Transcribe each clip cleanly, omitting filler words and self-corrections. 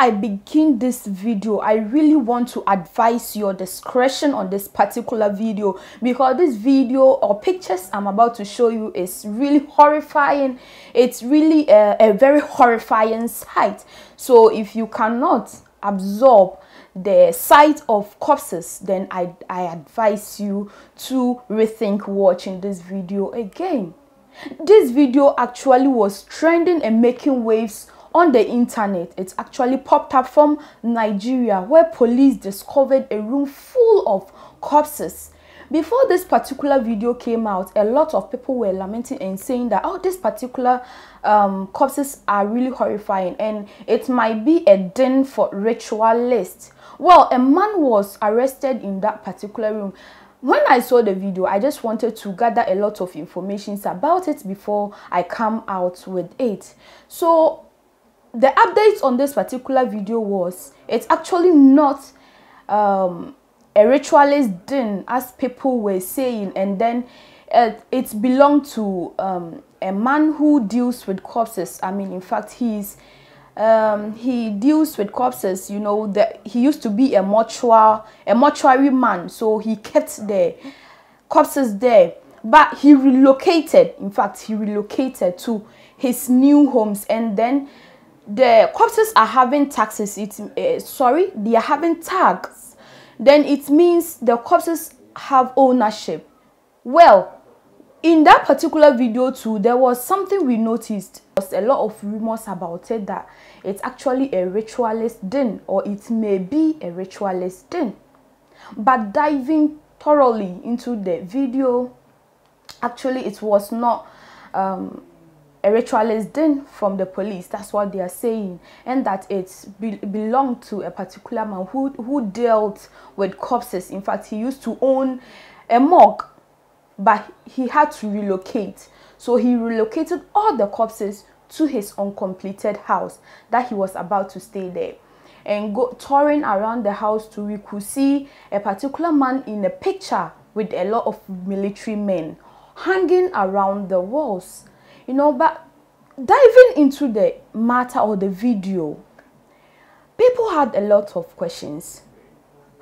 I begin this video, I really want to advise your discretion on this particular video, because this video or pictures I'm about to show you is really horrifying. It's really a very horrifying sight. So if you cannot absorb the sight of corpses, then I advise you to rethink watching this video again. This video actually was trending and making waves on the internet. It actually popped up from Nigeria, where police discovered a room full of corpses. Before this particular video came out, a lot of people were lamenting and saying that, oh, this particular corpses are really horrifying and it might be a den for ritualists. Well, a man was arrested in that particular room. When I saw the video, I just wanted to gather a lot of information about it before I come out with it. So the updates on this particular video was, it's actually not a ritualist den as people were saying, and then it belonged to a man who deals with corpses. I mean, in fact, he deals with corpses, you know, that he used to be a mortuary man, so he kept the corpses there, but he relocated. In fact, he relocated to his new homes, and then the corpses are having taxes. They are having tags. Then it means the corpses have ownership. Well, in that particular video too, there was something we noticed. There was a lot of rumors about it, that it's actually a ritualist den, or it may be a ritualist den. But diving thoroughly into the video, actually it was not a ritualist den from the police. That's what they are saying, and that it belonged to a particular man who dealt with corpses. In fact, he used to own a morgue, but he had to relocate. So he relocated all the corpses to his uncompleted house that he was about to stay there. And touring around the house too, we could see a particular man in a picture with a lot of military men hanging around the walls, you know. But diving into the matter or the video, people had a lot of questions.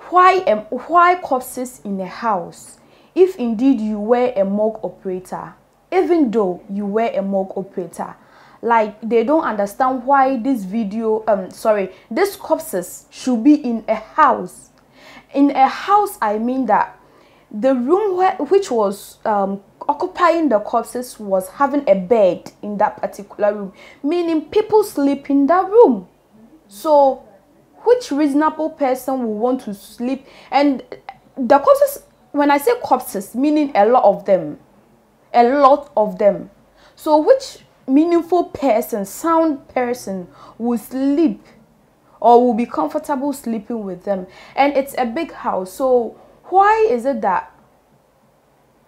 Why corpses in a house? If indeed you were a morgue operator, even though you were a morgue operator, like, they don't understand why this these corpses should be in a house. In a house, I mean that the room which was occupying the corpses was having a bed in that particular room, meaning people sleep in that room. So which reasonable person will want to sleep? And the corpses, when I say corpses, meaning a lot of them. So which meaningful person, sound person, will sleep or will be comfortable sleeping with them? And it's a big house, so why is it that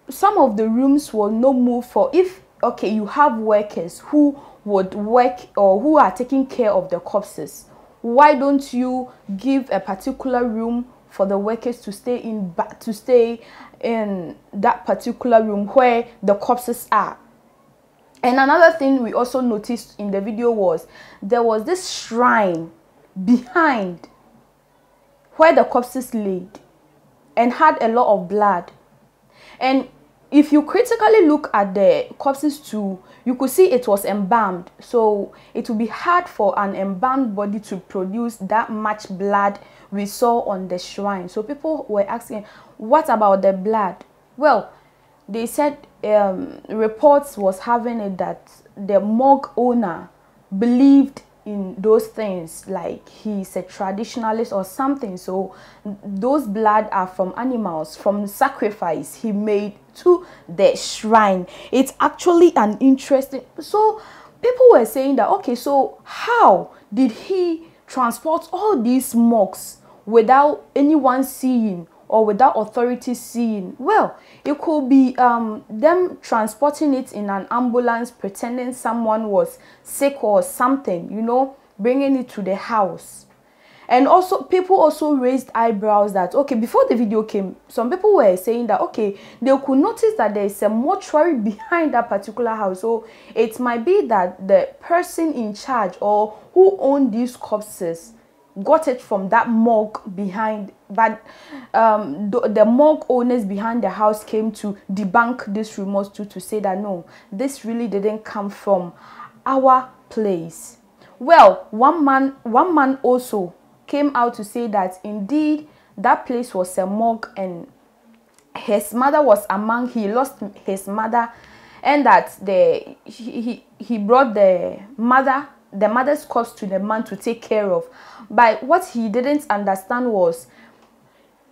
some of the rooms will not move for, if okay, you have workers who would work or who are taking care of the corpses, why don't you give a particular room for the workers to stay in that particular room where the corpses are? And another thing we also noticed in the video was, there was this shrine behind where the corpses laid and had a lot of blood. And if you critically look at the corpses too, you could see it was embalmed. So it would be hard for an embalmed body to produce that much blood we saw on the shrine. So people were asking, what about the blood? Well, they said reports was having it that the morgue owner believed in those things, like he's a traditionalist or something. So those blood are from animals, from sacrifice he made to the shrine. It's actually an interesting, so people were saying that, okay, so how did he transport all these morgues without anyone seeing or without authorities seeing? Well, it could be them transporting it in an ambulance, pretending someone was sick or something, you know, bringing it to the house. And also, people also raised eyebrows that, okay, before the video came, some people were saying that, okay, they could notice that there is a mortuary behind that particular house. So it might be that the person in charge or who owned these corpses got it from that morgue behind, but the morgue owners behind the house came to debunk this rumors to say that no, this really didn't come from our place. Well, one man also came out to say that indeed that place was a morgue and his mother was among, he lost his mother, and that he brought the mother's corpse to the man to take care of. But what he didn't understand was,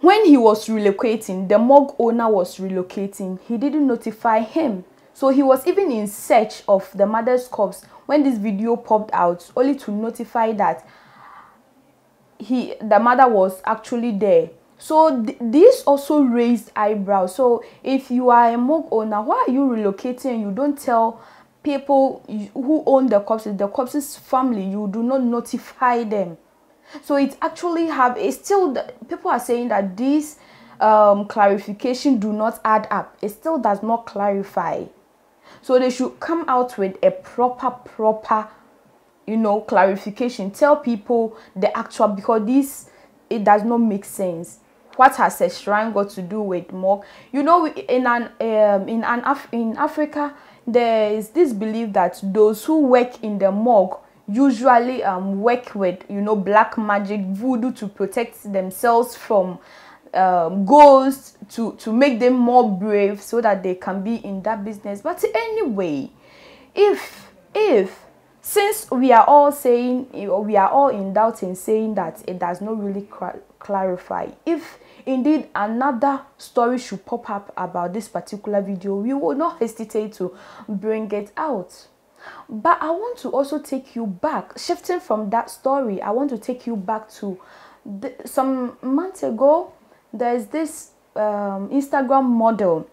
when he was relocating, the morgue owner was relocating, he didn't notify him. So he was even in search of the mother's corpse when this video popped out, only to notify that the mother was actually there. So this also raised eyebrows. So if you are a morgue owner, why are you relocating and you don't tell people who own the corpse's family, you do not notify them? So it actually people are saying that this clarification do not add up. It still does not clarify. So they should come out with a proper clarification. Tell people the actual, because it does not make sense. What has a shrine got to do with morgue? In Africa, there is this belief that those who work in the morgue usually work with black magic, voodoo, to protect themselves from ghosts, to make them more brave so that they can be in that business. But anyway, if since we are all in doubt in saying that it does not really clarify, if indeed another story should pop up about this particular video, we will not hesitate to bring it out. But I want to also take you back, shifting from that story, I want to take you back to some months ago. There's this Instagram model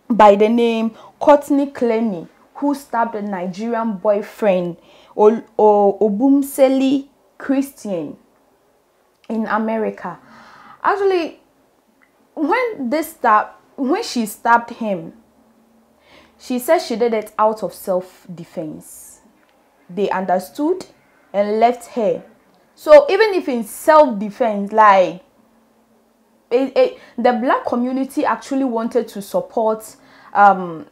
by the name Courtney Clenny, who stabbed a Nigerian boyfriend, Obumseli Christian, in America. Actually, when she stabbed him, she said she did it out of self-defense. They understood and left her. So even if in self-defense, like the black community actually wanted to support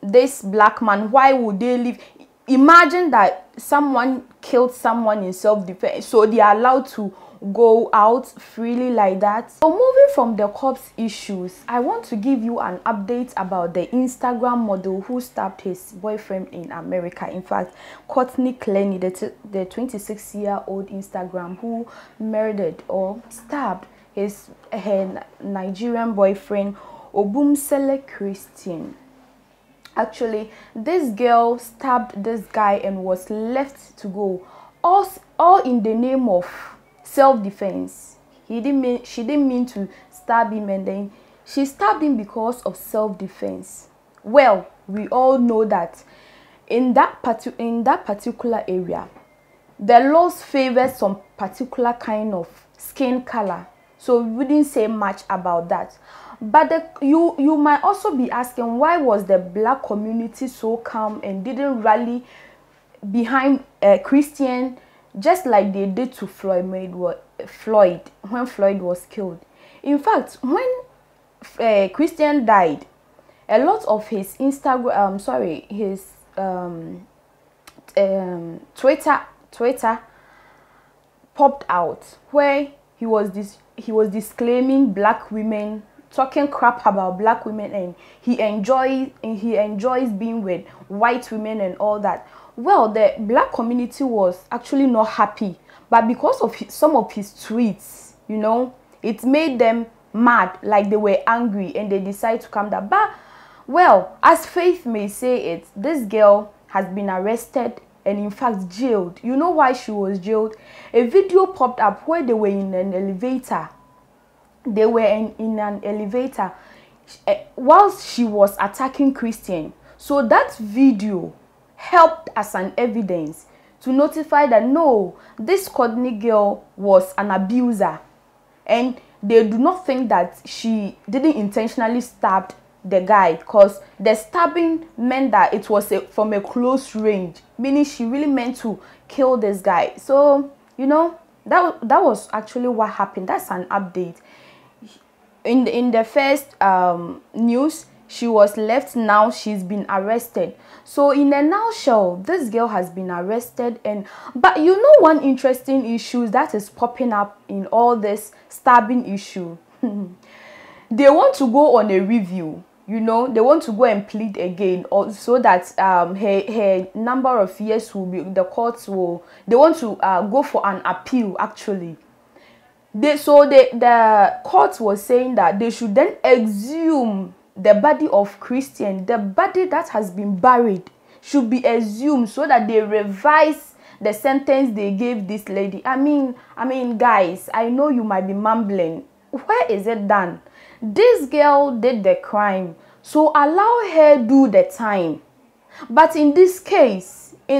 this black man, why would they leave? Imagine that someone killed someone in self-defense, so they are allowed to go out freely like that. So moving from the corpse issues, I want to give you an update about the Instagram model who stabbed his boyfriend in America. In fact, Courtney Clenny, the 26-year-old Instagram who murdered or stabbed her Nigerian boyfriend, Obumsele Christian. Actually, this girl stabbed this guy and was left to go, all in the name of self-defense. She didn't mean to stab him, and then she stabbed him because of self-defense. Well, we all know that in that particular area, the laws favor some particular kind of skin color, so we wouldn't say much about that. But you might also be asking, why was the black community so calm and didn't rally behind Christian, just like they did to Floyd when Floyd was killed? In fact, when Christian died, a lot of his Twitter popped out, where he was disclaiming black women, talking crap about black women, and he enjoys being with white women and all that. Well, the black community was actually not happy, but because of some of his tweets, it made them mad, like they were angry, and they decided to calm down. But well, as Faith may say it, this girl has been arrested and in fact jailed. You know why she was jailed? A video popped up where they were in an elevator. They were in an elevator whilst she was attacking Christian. So that video helped as an evidence to notify that no, this Courtney girl was an abuser, and they do not think that she didn't intentionally stab the guy, because the stabbing meant that it was from a close range, meaning she really meant to kill this guy. So That was actually what happened. That's an update. In the first news, she was left. Now she's been arrested. So in a nutshell, this girl has been arrested. And but you know, one interesting issue that is popping up in all this stabbing issue. They want to go on a review. You know, they want to go and plead again, or so that her number of years will be, the courts will, they want to go for an appeal actually. The court was saying that they should then exhume the body of Christian, the body that has been buried should be exhumed, so that they revise the sentence they gave this lady. I mean, guys, I know you might be mumbling. Where is it done? This girl did the crime, so allow her do the time. But in this case, I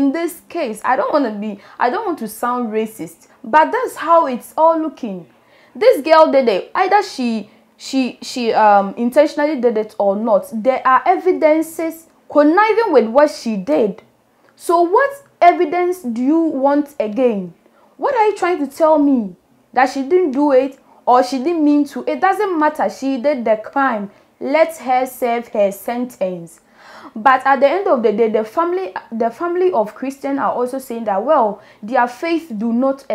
don't want to sound racist, but that's how it's all looking. This girl did it. Either she intentionally did it or not. There are evidences conniving with what she did. So what evidence do you want again? What are you trying to tell me? That she didn't do it, or she didn't mean to? It doesn't matter. She did the crime. Let her serve her sentence. But at the end of the day, the family of Christian are also saying that, well, their faith do not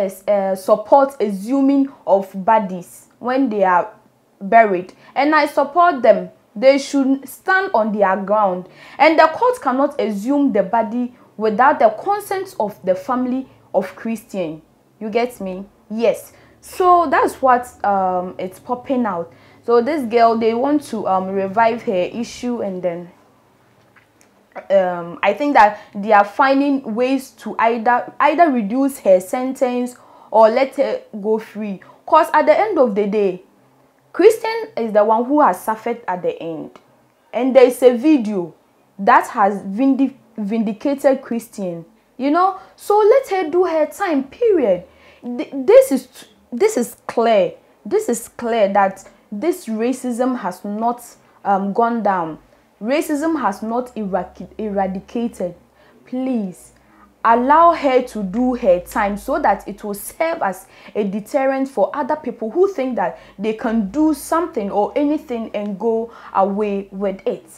support exhuming of bodies when they are buried. And I support them. They should stand on their ground. And the court cannot exhume the body without the consent of the family of Christian. You get me? Yes. So that's what it's popping out. So this girl, they want to revive her issue, and then I think that they are finding ways to either reduce her sentence or let her go free. Because at the end of the day, Christian is the one who has suffered at the end. And there is a video that has vindicated Christian. You know, so let her do her time, period. This is clear. This is clear that this racism has not gone down. Racism has not eradicated. Please allow her to do her time, so that it will serve as a deterrent for other people who think that they can do something or anything and go away with it.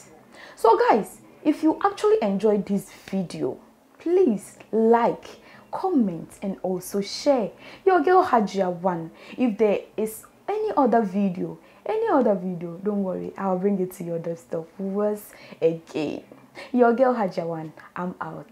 So guys, if you actually enjoyed this video, please like, comment, and also share. Your girl Hajia 1. If there is any other video, don't worry, I'll bring it to your desktop once again. Your girl Hajia 1, I'm out.